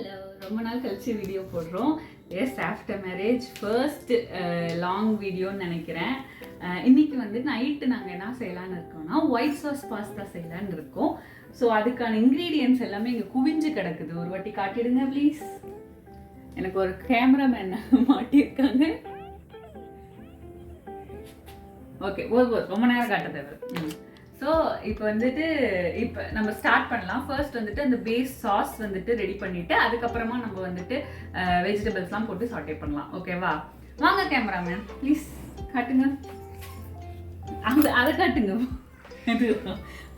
Hello, ரொம்ப நாள் கழிச்சு வீடியோ போடுறோம். Yes, after marriage first long வீடியோன்னு நினைக்கிறேன். இன்னைக்கு வந்து நைட்டு நாங்கள் என்ன செய்யலான்னு இருக்கோம்னா ஒயிட் சாஸ் பாஸ்தா செய்யலான்னு இருக்கோம். ஸோ அதுக்கான இன்க்ரீடியன்ட்ஸ் எல்லாமே இங்கே குவிஞ்சு கிடக்குது. ஒரு வாட்டி காட்டிடுங்க ப்ளீஸ். எனக்கு ஒரு கேமராமேன் மாட்டியிருக்காங்க. ஓகே, ரொம்ப நேரம் காட்ட தேவை. ஸோ இப்போ வந்துட்டு நம்ம ஸ்டார்ட் பண்ணலாம். ஃபர்ஸ்ட் வந்துட்டு அந்த பேஸ் சாஸ் வந்துட்டு ரெடி பண்ணிவிட்டு அதுக்கப்புறமா நம்ம வந்துட்டு வெஜிடபிள்ஸ்லாம் போட்டு சாட்டே பண்ணலாம். ஓகேவா? வாங்க கேமராமேன் ப்ளீஸ் காட்டுங்க. அதை காட்டுங்க.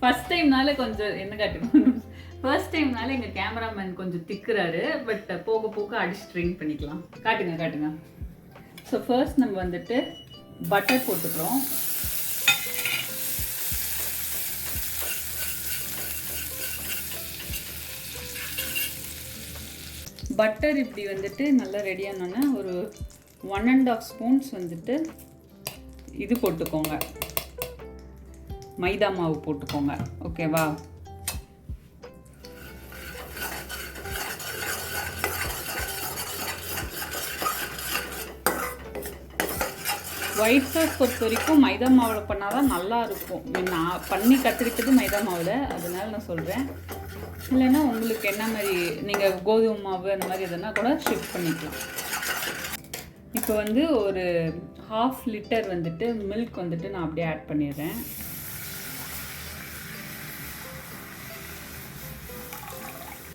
ஃபர்ஸ்ட் டைம்னால கொஞ்சம் என்ன காட்டுங்க. ஃபர்ஸ்ட் டைம்னால எங்கள் கேமராமேன் கொஞ்சம் திக்குறாரு. பட் போக போக அடிச்சு ட்ரெயின் பண்ணிக்கலாம். காட்டுங்க. ஸோ ஃபர்ஸ்ட் நம்ம வந்துட்டு பட்டர் போட்டுக்கிறோம். பட்டர் இப்படி வந்துட்டு நல்லா ரெடியானோன்னா ஒரு 1.5 ஸ்பூன்ஸ் வந்துட்டு இது போட்டுக்கோங்க, மைதா மாவு போட்டுக்கோங்க. ஓகேவா? ஒயிட் சாஸ் பொறுத்த வரைக்கும் மைதா மாவில் பண்ணால் தான் நல்லா இருக்கும். நான் பண்ணி கற்றுக்கிட்டது மைதா மாவில், அதனால நான் சொல்கிறேன். இல்லைன்னா உங்களுக்கு என்ன மாதிரி நீங்கள் கோதுமை மாவு அந்த மாதிரி எதுனா கூட ஷிஃப்ட் பண்ணிக்கலாம். இப்போ வந்து ஒரு 1/2 லிட்டர் வந்துட்டு மில்க் வந்துட்டு நான் அப்படியே ஆட் பண்ணிடுறேன்.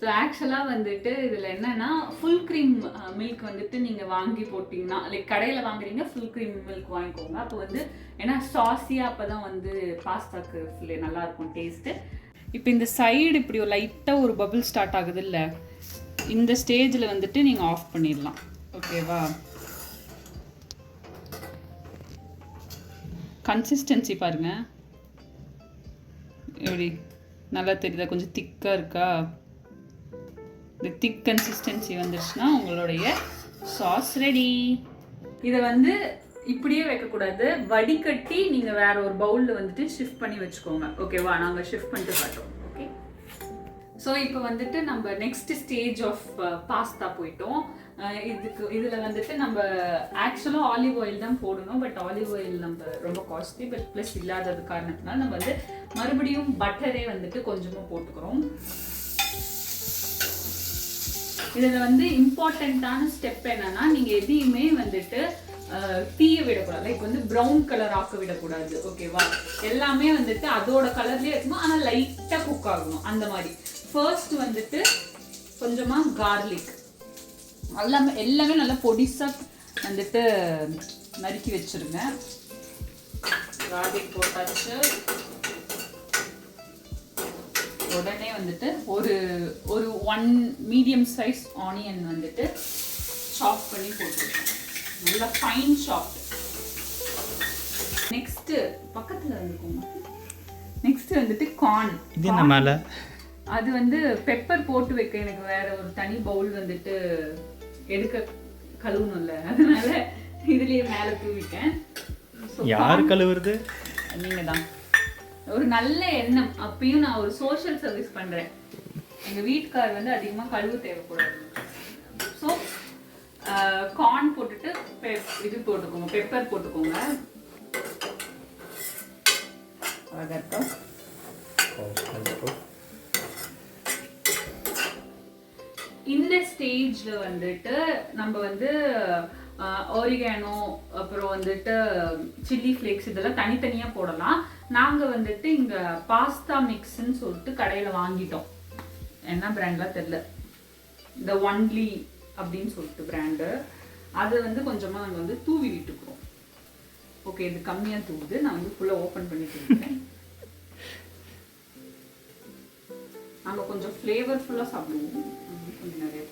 ஸோ ஆக்சுவலாக வந்துட்டு இதில் என்னென்னா ஃபுல் க்ரீம் மில்க் வந்துட்டு நீங்கள் வாங்கி போட்டிங்கன்னா, லைக் கடையில் வாங்குறீங்க ஃபுல் க்ரீம் மில்க் வாங்கிக்கோங்க. அப்போ வந்து ஏன்னா சாஸியாக அப்போ தான் வந்து பாஸ்தாக்கு நல்லாயிருக்கும் டேஸ்ட்டு. இப்போ இந்த சைடு இப்படி ஒரு லைட்டாக ஒரு பபிள் ஸ்டார்ட் ஆகுது இல்லை, இந்த ஸ்டேஜில் வந்துட்டு நீங்கள் ஆஃப் பண்ணிடலாம். ஓகேவா? கன்சிஸ்டன்சி பாருங்கள் எப்படி நல்லா தெரியுதா? கொஞ்சம் திக்காக இருக்கா? இந்த திக் கன்சிஸ்டன்சி வந்துடுச்சுன்னா உங்களுடைய சாஸ் ரெடி. இதை வந்து இப்படியே வைக்கக்கூடாது, வடிகட்டி நீங்கள் வேற ஒரு பவுலில் வந்துட்டு ஷிஃப்ட் பண்ணி வச்சுக்கோங்க. ஓகேவா? நாங்கள் ஷிஃப்ட் பண்ணிட்டு காட்டுறோம். ஓகே. ஸோ இப்போ வந்துட்டு நம்ம நெக்ஸ்ட் ஸ்டேஜ் ஆஃப் பாஸ்தா போயிட்டோம். இதில் வந்துட்டு நம்ம ஆக்சுவலாக ஆலிவ் ஆயில் தான் போடணும். பட் ஆலிவ் ஆயில் நம்ம ரொம்ப காஸ்ட்லி, பட் ப்ளஸ் இல்லாதது காரணத்தினால நம்ம வந்து மறுபடியும் பட்டரே வந்துட்டு கொஞ்சமாக போட்டுக்கிறோம். இதில் வந்து இம்பார்ட்டண்ட்டான ஸ்டெப் என்னன்னா, நீங்கள் எதையுமே வந்துட்டு தீய விடக்கூடாது. லைக் வந்து ப்ரௌன் கலர் ஆக்க விடக்கூடாது. ஓகேவா? எல்லாமே வந்துட்டு அதோட கலர்லேயே இருக்கணும், ஆனால் லைட்டாக குக் ஆகணும். அந்த மாதிரி ஃபர்ஸ்ட் வந்துட்டு கொஞ்சமாக கார்லிக் எல்லாமே நல்லா பொடிசாக வந்துட்டு நறுக்கி வச்சுருங்க. கார்லிக் போட்டாச்சு. உடனே வந்துட்டு ஒரு 1 மீடியம் சைஸ் ஆனியன் வந்துட்டு சாப் பண்ணி போட்டுருக்கோம். நல்லா ஃபைன் சாப். நெக்ஸ்ட் பக்கத்தில் வந்துக்கோங்க. நெக்ஸ்ட் வந்துட்டு கார்ன். இது என்ன மேலே? அது வந்து பெப்பர் போட்டு வைக்க எனக்கு வேற ஒரு தனி பவுல் வந்துட்டு எடுக்க கழுவணும்ல, அதனால இதுலயே மேலே தூவிட்டேன். யார் கழுவுறது? நீங்க தான். ஒரு நல்ல எண்ணம். அப்பயும் நான் ஒரு சோஷியல் சர்வீஸ் பண்றேன். எங்க வீட்டுக்கார் வந்து அதிகமா கழுவு தேவைக்கூடாது. ஸோ கார்ன் போட்டுட்டு இது போட்டுக்கோங்க, பெப்பர் போட்டுக்கோங்க. இந்த ஸ்டேஜ்ல வந்துட்டு நம்ம வந்து ஆரிகானோ அப்புறம் வந்துட்டு சில்லி ஃப்ளேக்ஸ் இதெல்லாம் தனித்தனியாக போடலாம். நாங்கள் வந்துட்டு இங்கே பாஸ்தா மிக்ஸ்ன்னு சொல்லிட்டு கடையில் வாங்கிட்டோம். என்ன பிராண்ட்லாம் தெரில, இந்த ஒன்லி அப்படின்னு சொல்லிட்டு பிராண்டு. அது வந்து கொஞ்சமாக நாங்கள் வந்து தூவி விட்டுக்கிறோம். ஓகே, இது கம்மியாக தூவுது. நான் வந்து ஃபுல்லாக ஓப்பன் பண்ணி தூவுறேன். நாங்கள் கொஞ்சம் ஃப்ளேவர்ஃபுல்லாக சாப்பிடுவோம். கொஞ்சம் நிறைய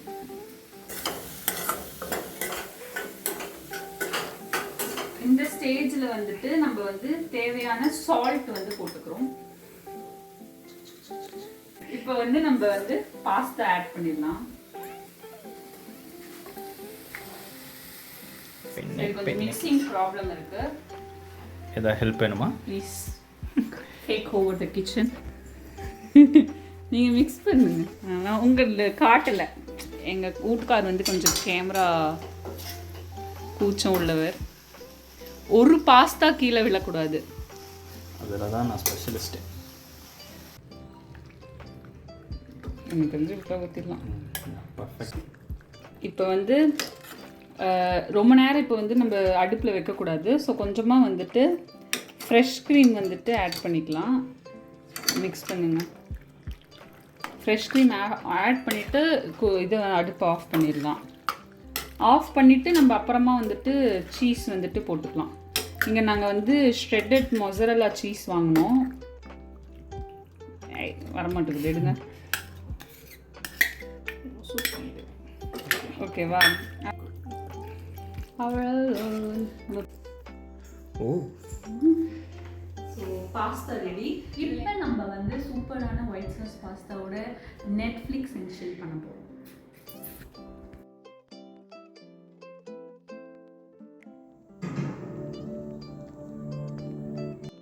இந்த ஸ்டேஜில் வந்துட்டு நம்ம வந்து தேவையான சால்ட் வந்து போட்டுக்கிறோம். இப்போ வந்து நம்ம வந்து பாஸ்தா ஆட் பண்ணிடலாம். கொஞ்சம் மிக்சிங் ப்ராப்ளம் இருக்கு. ஏதாவது ஹெல்ப் வேணுமா? Please take over the kitchen. நீங்கள் மிக்ஸ் பண்ணுங்க. நான் உங்களை காட்டலை. எங்கள் வீட்டுக்கார் வந்து கொஞ்சம் கேமரா கூச்சம் உள்ளவர். ஒரு பாஸ்தா கீழே விழக்கூடாது. அதில் தான் நான் ஸ்பெஷலிஸ்ட்டு. எனக்கு தெரிஞ்சு விட்டா ஊற்றிடலாம். பர்ஃபெக்ட். இப்போ வந்து ரொம்ப நேரம் இப்போ வந்து நம்ம அடுப்பில் வைக்கக்கூடாது. ஸோ கொஞ்சமாக வந்துட்டு ஃப்ரெஷ் க்ரீம் வந்துட்டு ஆட் பண்ணிக்கலாம். மிக்ஸ் பண்ணுங்க. ஃப்ரெஷ் க்ரீம் ஆட் பண்ணிவிட்டு இதை அடுப்பை ஆஃப் பண்ணிடலாம். ஆஃப் பண்ணிவிட்டு நம்ம அப்புறமா வந்துட்டு சீஸ் வந்துட்டு போட்டுக்கலாம். இங்கே நாங்கள் வந்து ஷ்ரெட்டட் மொசரல்லா சீஸ் வாங்கினோம். வரமாட்டேங்குது, எடுங்க. ஓகேவா? ஓ, ஸோ பாஸ்தா ரெடி. இப்போ நம்ம வந்து சூப்பரான ஒயிட் சாஸ் பாஸ்தாவோட நெட்ஃப்ளிக்ஸ் இன்ஸ்டால் பண்ண போகிறோம்.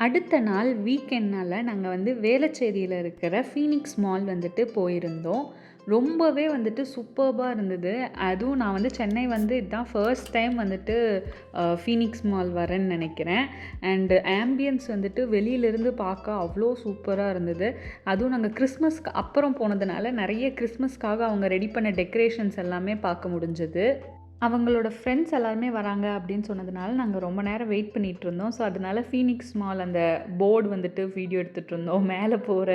அடுத்த நாள் வீக்கெண்ட்னால் நாங்கள் வந்து வேளச்சேரியில் இருக்கிற ஃபீனிக்ஸ் மால் வந்துட்டு போயிருந்தோம். ரொம்பவே வந்துட்டு சூப்பர்பாக இருந்தது. அதுவும் நான் வந்து சென்னை வந்து இதுதான் ஃபர்ஸ்ட் டைம் வந்துட்டு ஃபீனிக்ஸ் மால் வரேன்னு நினைக்கிறேன். அண்டு ஆம்பியன்ஸ் வந்துட்டு வெளியிலேருந்து பார்க்க அவ்வளோ சூப்பராக இருந்தது. அதுவும் நாங்கள் கிறிஸ்மஸ்க்கு அப்புறம் போனதுனால நிறைய கிறிஸ்மஸ்க்காக அவங்க ரெடி பண்ண டெக்கரேஷன்ஸ் எல்லாமே பார்க்க முடிஞ்சது. அவங்களோட ஃப்ரெண்ட்ஸ் எல்லாருமே வராங்க அப்படின்னு சொன்னதுனால நாங்கள் ரொம்ப நேரம் வெயிட் பண்ணிகிட்டு இருந்தோம். ஸோ அதனால் ஃபீனிக்ஸ் மால் அந்த போர்டு வந்துட்டு வீடியோ எடுத்துகிட்டு இருந்தோம். மேலே போகிற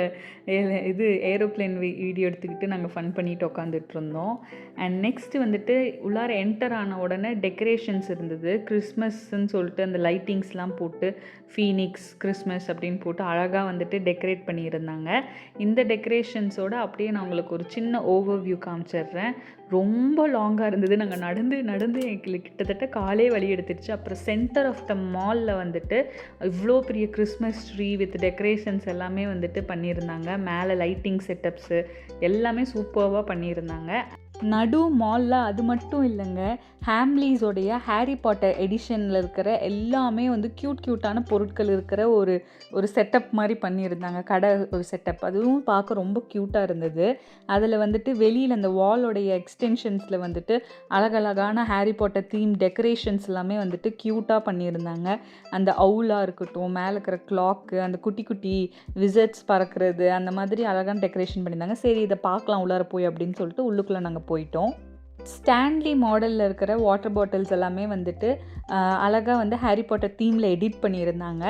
இது ஏரோப்ளேன் வீடியோ எடுத்துக்கிட்டு நாங்கள் ஃபன் பண்ணிட்டு உட்காந்துட்டு இருந்தோம். அண்ட் நெக்ஸ்ட்டு வந்துட்டு உள்ளார என்டர் ஆன உடனே டெக்கரேஷன்ஸ் இருந்தது. கிறிஸ்மஸ்ன்னு சொல்லிட்டு அந்த லைட்டிங்ஸ்லாம் போட்டு ஃபீனிக்ஸ் கிறிஸ்மஸ் அப்படின்னு போட்டு அழகாக வந்துட்டு டெக்கரேட் பண்ணியிருந்தாங்க. இந்த டெக்கரேஷன்ஸோடு அப்படியே நான் உங்களுக்கு ஒரு சின்ன ஓவர்வியூ காமிச்சிடுறேன். ரொம்ப லாங்காக இருந்தது. நாங்கள் நடந்து எங்களுக்கு கிட்டத்தட்ட காலே வலி எடுத்துடுச்சு. அப்புறம் சென்டர் ஆஃப் த மாலில் வந்துட்டு இவ்வளோ பெரிய கிறிஸ்மஸ் ட்ரீ வித் டெக்கரேஷன்ஸ் எல்லாமே வந்துட்டு பண்ணியிருந்தாங்க. மேலே லைட்டிங் செட்டப்ஸு எல்லாமே சூப்பர்வாக பண்ணியிருந்தாங்க. நடு மாலில் அது மட்டும் இல்லைங்க, ஹேம்லீஸோடைய ஹாரி பாட்டர் எடிஷனில் இருக்கிற எல்லாமே வந்து க்யூட்டான பொருட்கள் இருக்கிற ஒரு செட்டப் மாதிரி பண்ணியிருந்தாங்க. கடை ஒரு செட்டப், அதுவும் பார்க்க ரொம்ப க்யூட்டாக இருந்தது. அதில் வந்துட்டு வெளியில் அந்த வாலோடைய எக்ஸ்டென்ஷன்ஸில் வந்துட்டு அழகழகான ஹாரி பாட்டர் தீம் டெக்கரேஷன்ஸ் எல்லாமே வந்துட்டு க்யூட்டாக பண்ணியிருந்தாங்க. அந்த அவுலாக இருக்கட்டும், மேலே இருக்கிற கிளாக்கு, அந்த குட்டி குட்டி விசிட்ஸ் பறக்கிறது, அந்த மாதிரி அழகான டெக்கரேஷன் பண்ணியிருந்தாங்க. சரி இதை பார்க்கலாம் உள்ளார போய் அப்படின்னு சொல்லிட்டு உள்ளுக்குள்ளே நாங்கள் போயிட்டோம். ஸ்டான்லி மாடலில் இருக்கிற வாட்டர் பாட்டில்ஸ் எல்லாமே வந்துட்டு அழகாக வந்து ஹாரி பாட்டர் தீமில் எடிட் பண்ணியிருந்தாங்க.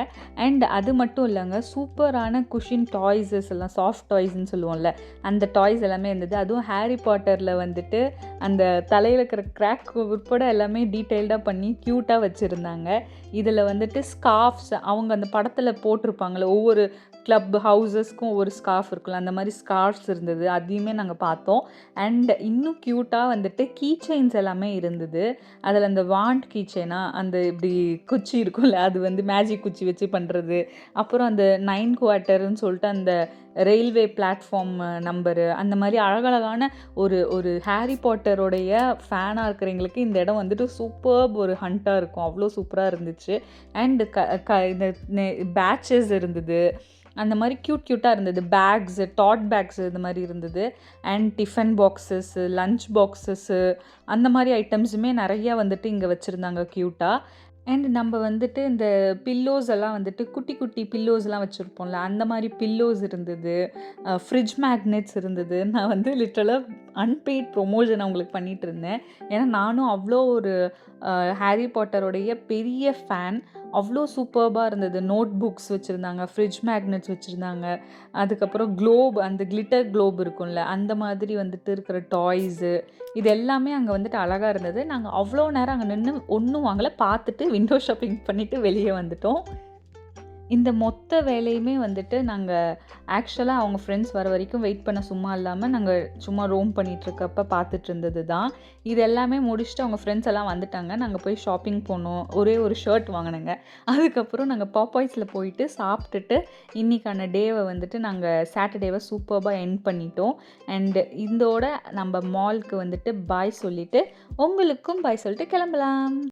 அண்ட் அது மட்டும் இல்லைங்க, சூப்பரான குஷின் டாய்ஸஸ் எல்லாம், சாஃப்ட் டாய்ஸ்ன்னு சொல்லுவோம்ல, அந்த டாய்ஸ் எல்லாமே இருந்தது. அதுவும் ஹாரி பாட்டரில் வந்துட்டு அந்த தலையில் இருக்கிற கிராக் உட்பட எல்லாமே டீட்டெயில்டாக பண்ணி க்யூட்டாக வச்சுருந்தாங்க. இதில் வந்துட்டு ஸ்கார்ஃப்ஸ் அவங்க அந்த படத்தில் போட்டிருப்பாங்களே, ஒவ்வொரு கிளப் ஹவுசஸ்க்கும் ஒரு ஸ்கார்ஃப் இருக்குல்ல, அந்த மாதிரி ஸ்கார்ஃப்ஸ் இருந்தது. அதையுமே நாங்கள் பார்த்தோம். அண்ட் இன்னும் க்யூட்டாக வந்துட்டு கீ செயின்ஸ் எல்லாமே இருந்தது. அதில் அந்த வாண்ட் கீ செயினா, அந்த இப்படி குச்சி இருக்கும்ல, அது வந்து மேஜிக் குச்சி வச்சு பண்ணுறது. அப்புறம் அந்த 9 குவார்ட்டர்னு சொல்லிட்டு அந்த ரயில்வே பிளாட்ஃபார்ம் நம்பரு, அந்த மாதிரி அழகழகான ஒரு ஹாரி பாட்டரோடைய ஃபேனாக இருக்கிறவங்களுக்கு இந்த இடம் வந்துட்டு சூப்பர்ப் ஒரு ஹண்ட்டாக இருக்கும். அவ்வளோ சூப்பராக இருந்துச்சு. அண்டு இந்த பேட்சஸ் இருந்தது, அந்த மாதிரி க்யூட்டாக இருந்தது. பேக்ஸு, டாட் பேக்ஸு இது மாதிரி இருந்தது. And tiffin boxes, lunch boxes, அந்த மாதிரி ஐட்டம்ஸுமே நிறையா வந்துட்டு இங்கே வச்சுருந்தாங்க க்யூட்டாக. அண்ட் நம்ம வந்துட்டு இந்த பில்லோஸ் எல்லாம் வந்துட்டு குட்டி குட்டி பில்லோஸ்லாம் வச்சுருப்போம்ல, அந்த மாதிரி பில்லோஸ் இருந்தது. ஃப்ரிட்ஜ் மேக்னெட்ஸ் இருந்தது. நான் வந்து லிட்ரலாக அன்பெய்ட் ப்ரொமோஷன் அவங்களுக்கு பண்ணிகிட்டு இருந்தேன். ஏன்னா நானும் அவ்வளோ ஒரு ஹாரி பாட்டருடைய பெரிய ஃபேன். அவ்வளோ சூப்பர்பாக இருந்தது. நோட் புக்ஸ் வச்சுருந்தாங்க, ஃப்ரிட்ஜ் மேக்னெட்ஸ் வச்சுருந்தாங்க. அதுக்கப்புறம் க்ளோப், அந்த கிளிட்டர் க்ளோப் இருக்கும்ல, அந்த மாதிரி வந்துட்டு இருக்கிற டாய்ஸு, இது எல்லாமே அங்கே வந்துட்டு அழகாக இருந்தது. நாங்கள் அவ்வளோ நேரம் அங்கே நின்று ஒன்றும் வாங்கலை, பார்த்துட்டு விண்டோ ஷாப்பிங் பண்ணிவிட்டு வெளியே வந்துட்டோம். இந்த மொத்த வேலையுமே வந்துட்டு நாங்கள் ஆக்சுவலாக அவங்க ஃப்ரெண்ட்ஸ் வர வரைக்கும் வெயிட் பண்ண சும்மா இல்லாமல் நாங்கள் சும்மா ரோம் பண்ணிகிட்ருக்கப்ப பார்த்துட்டு இருந்தது தான். இது எல்லாமே முடிச்சுட்டு அவங்க ஃப்ரெண்ட்ஸ் எல்லாம் வந்துட்டாங்க. நாங்கள் போய் ஷாப்பிங் போனோம். ஒரே ஒரு ஷர்ட் வாங்கினேங்க. அதுக்கப்புறம் நாங்கள் பாப்பாய்ஸில் போயிட்டு சாப்பிட்டுட்டு இன்றைக்கான டேவை வந்துட்டு நாங்கள் சாட்டர்டேவை சூப்பர்பாக எண்ட் பண்ணிட்டோம். அண்டு இதோட நம்ம மால்க்கு வந்துட்டு பாய் சொல்லிவிட்டு உங்களுக்கும் பாய் சொல்லிட்டு கிளம்பலாம்.